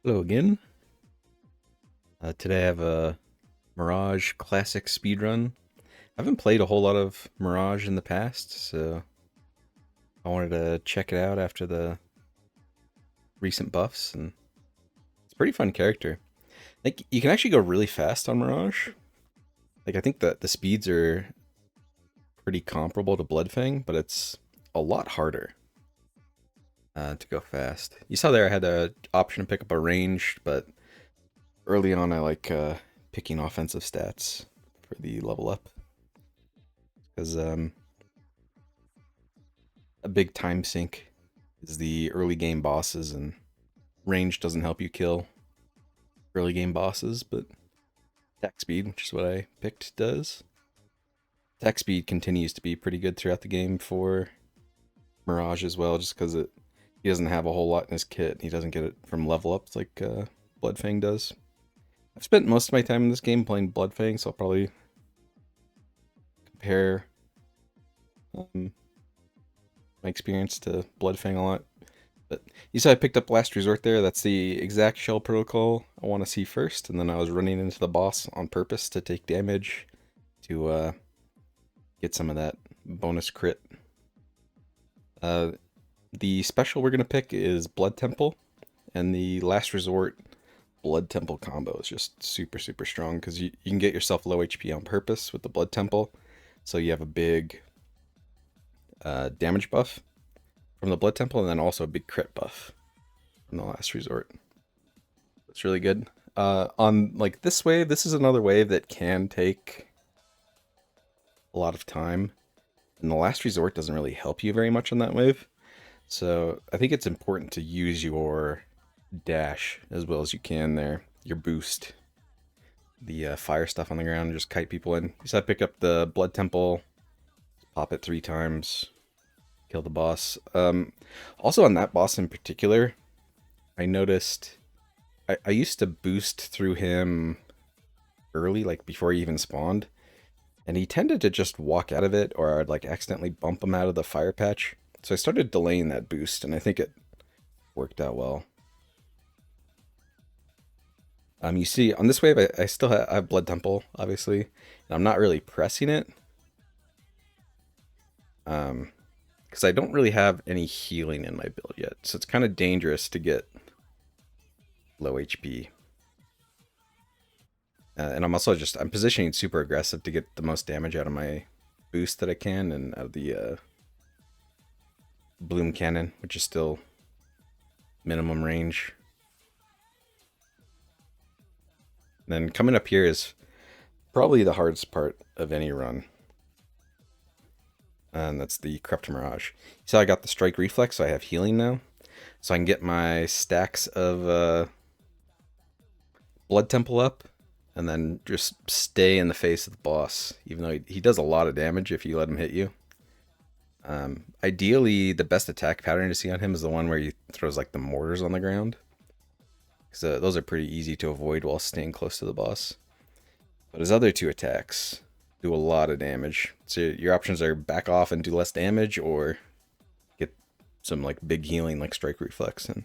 Hello again. Today I have a Mirage Classic speedrun. I haven't played a whole lot of Mirage in the past, so I wanted to check it out after the recent buffs, and it's a pretty fun character. Like, you can actually go really fast on Mirage. Like, I think that the speeds are pretty comparable to Bloodfang, but it's a lot harder to go fast. You saw there I had the option to pick up a ranged, but early on I like picking offensive stats for the level up. Because a big time sink is the early game bosses, and range doesn't help you kill early game bosses, but attack speed, which is what I picked, does. Attack speed continues to be pretty good throughout the game for Mirage as well, just because he doesn't have a whole lot in his kit. He doesn't get it from level ups like Bloodfang does. I've spent most of my time in this game playing Bloodfang, so I'll probably compare um, my experience to Bloodfang a lot. But you saw I picked up Last Resort there. That's the exact shell protocol I want to see first, and then I was running into the boss on purpose to take damage to get some of that bonus crit. The special we're gonna pick is Blood Temple, and the Last Resort Blood Temple combo is just super super strong because you can get yourself low HP on purpose with the Blood Temple, so you have a big damage buff from the Blood Temple, and then also a big crit buff from the Last Resort. It's really good. On like this wave, this is another wave that can take a lot of time, and the Last Resort doesn't really help you very much on that wave. So I think it's important to use your dash as well as you can there, your boost, the fire stuff on the ground, and just kite people in. So I pick up the Blood Temple, pop it 3 times, kill the boss. Also on that boss in particular, I noticed I used to boost through him early, like before he even spawned, and he tended to just walk out of it, or I'd like accidentally bump him out of the fire patch. So I started delaying that boost, and I think it worked out well. You see on this wave, I still I have Blood Temple, obviously, and I'm not really pressing it, because I don't really have any healing in my build yet, so it's kind of dangerous to get low HP. And I'm positioning super aggressive to get the most damage out of my boost that I can, and out of the Bloom Cannon, which is still minimum range. And then coming up here is probably the hardest part of any run, and that's the Corrupt Mirage. So I got the Strike Reflex, so I have healing now, so I can get my stacks of Blood Temple up, and then just stay in the face of the boss, even though he does a lot of damage if you let him hit you. Ideally, the best attack pattern to see on him is the one where he throws like the mortars on the ground, because those are pretty easy to avoid while staying close to the boss. But his other 2 attacks do a lot of damage. So your options are back off and do less damage, or get some like big healing like Strike Reflex and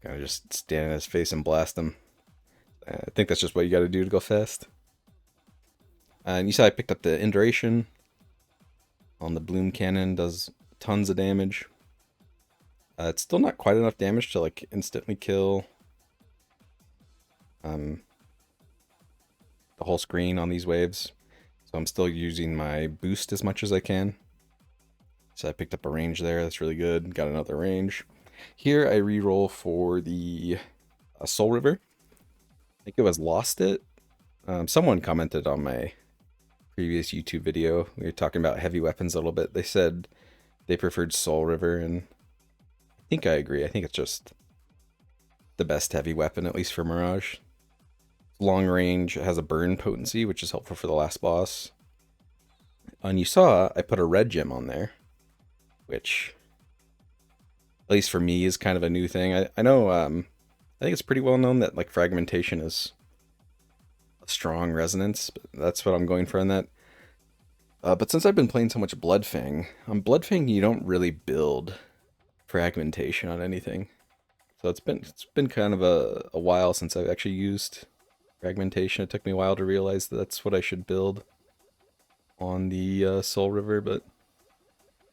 kind of just stand in his face and blast him. I think that's just what you got to do to go fast. And you saw I picked up the Induration on the Bloom Cannon, does tons of damage. It's still not quite enough damage to like instantly kill the whole screen on these waves, so I'm still using my boost as much as I can. So I picked up a range there, that's really good. Got another range. Here I re-roll for the Soul River. I think it was Lost It. Someone commented on my previous YouTube video. We were talking about heavy weapons a little bit. They said they preferred Soul River, and I think I agree. I think it's just the best heavy weapon, at least for Mirage. Long range, it has a burn potency, which is helpful for the last boss. And you saw I put a red gem on there, which, at least for me, is kind of a new thing. I know, I think it's pretty well known that like fragmentation is a strong resonance, but that's what I'm going for on that. But since I've been playing so much Bloodfang, on Bloodfang you don't really build fragmentation on anything. So it's been kind of a while since I've actually used fragmentation. It took me a while to realize that that's what I should build on the Soul River, but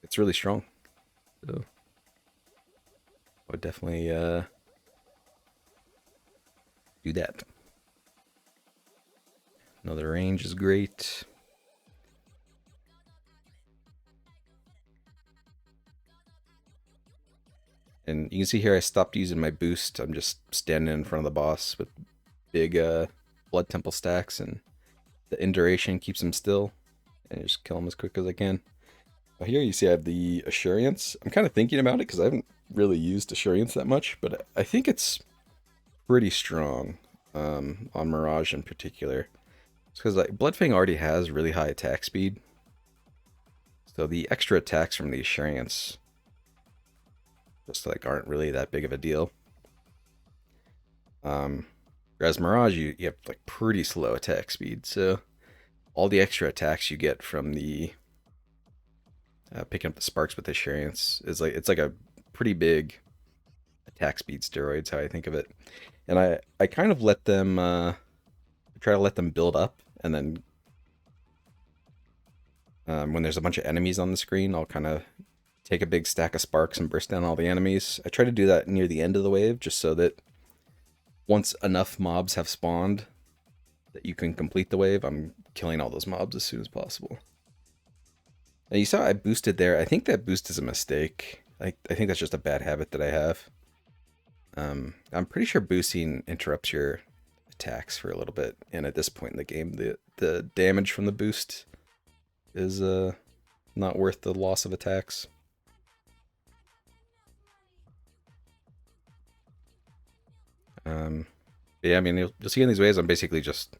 it's really strong. So I would definitely do that. Another range is great. And you can see here I stopped using my boost. I'm just standing in front of the boss with big blood temple stacks, and the induration keeps him still. And just kill him as quick as I can. Well, here you see I have the Assurance. I'm kind of thinking about it because I haven't really used Assurance that much, but I think it's pretty strong on Mirage in particular. It's because like Bloodfang already has really high attack speed, so the extra attacks from the Assurance just like aren't really that big of a deal. Whereas Mirage, you have like pretty slow attack speed, so all the extra attacks you get from the picking up the sparks with Assurance is like it's like a pretty big attack speed steroids, how I think of it. And I kind of let them try to let them build up, and then when there's a bunch of enemies on the screen, I'll kind of take a big stack of sparks and burst down all the enemies. I try to do that near the end of the wave, just so that once enough mobs have spawned that you can complete the wave, I'm killing all those mobs as soon as possible. And you saw I boosted there. I think that boost is a mistake. I think that's just a bad habit that I have. I'm pretty sure boosting interrupts your attacks for a little bit, and at this point in the game, the damage from the boost is not worth the loss of attacks. Yeah, I mean, you'll see in these ways, I'm basically just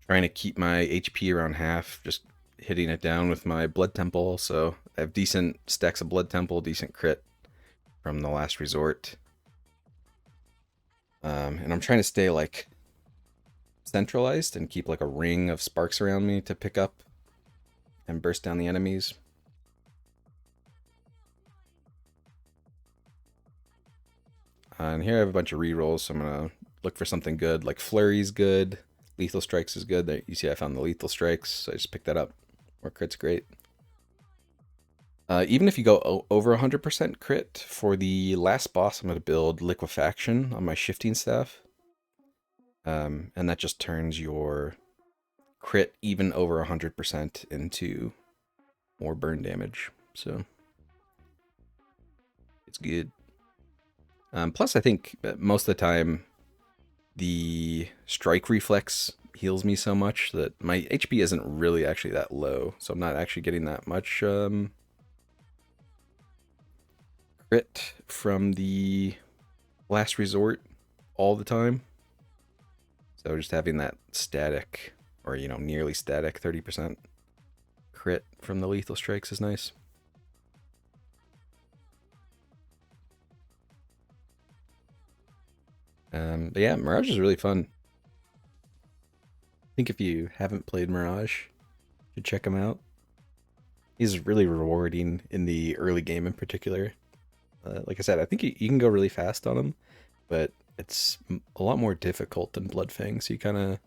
trying to keep my HP around half, just hitting it down with my Blood Temple. So I have decent stacks of Blood Temple, decent crit from the Last Resort. And I'm trying to stay like centralized and keep like a ring of sparks around me to pick up and burst down the enemies. And here I have a bunch of rerolls, so I'm gonna look for something good. Like Flurry's good, Lethal Strikes is good. There, you see I found the Lethal Strikes, so I just picked that up. Or crit's great. Even if you go over 100% crit, for the last boss I'm going to build Liquefaction on my shifting staff. And that just turns your crit even over 100% into more burn damage. So it's good. Plus, I think most of the time the strike reflex heals me so much that my HP isn't really actually that low. So I'm not actually getting that much crit from the Last Resort all the time. So just having that static, or nearly static 30% crit from the Lethal Strikes is nice. But yeah, Mirage is really fun. I think if you haven't played Mirage, you should check him out. He's really rewarding in the early game in particular. Like I said, I think you can go really fast on him, but it's a lot more difficult than Bloodfang, so you kind of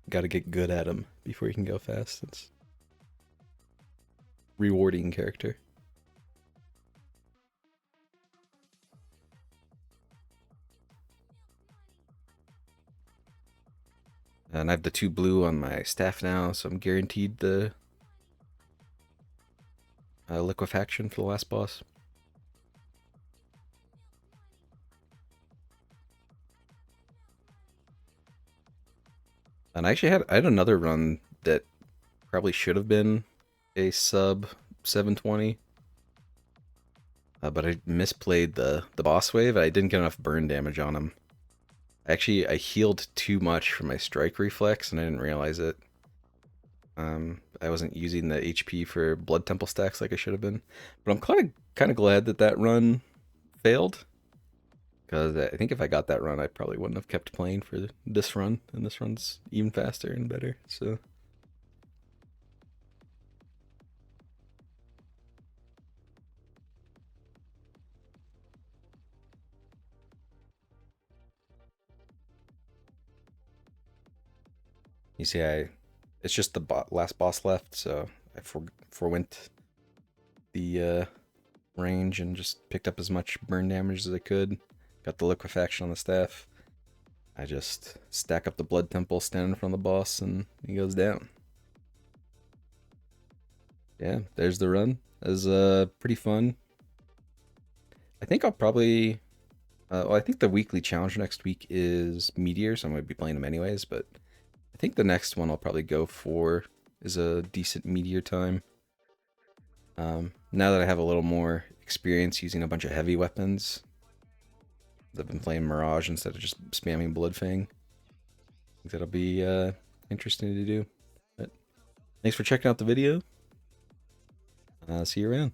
got to get good at him before you can go fast. It's rewarding character. And I have the 2 blue on my staff now, so I'm guaranteed the Liquefaction for the last boss. And I actually I had another run that probably should have been a sub 720. But I misplayed the boss wave. I didn't get enough burn damage on him. Actually, I healed too much from my strike reflex, and I didn't realize it. I wasn't using the HP for Blood Temple stacks like I should have been. But I'm kind of glad that run failed. Because I think if I got that run, I probably wouldn't have kept playing for this run. And this run's even faster and better, so... You see, it's just the last boss left, so I forwent the range and just picked up as much burn damage as I could. Got the liquefaction on the staff. I just stack up the blood temple, stand in front of the boss, and he goes down. Yeah, there's the run. It was pretty fun. I think I'll probably. Well, I think the weekly challenge next week is Meteor, so I'm going to be playing them anyways, but I think the next one I'll probably go for is a decent Meteor time. Now that I have a little more experience using a bunch of heavy weapons, I've been playing Mirage instead of just spamming Bloodfang. I think that'll be interesting to do. But thanks for checking out the video. See you around.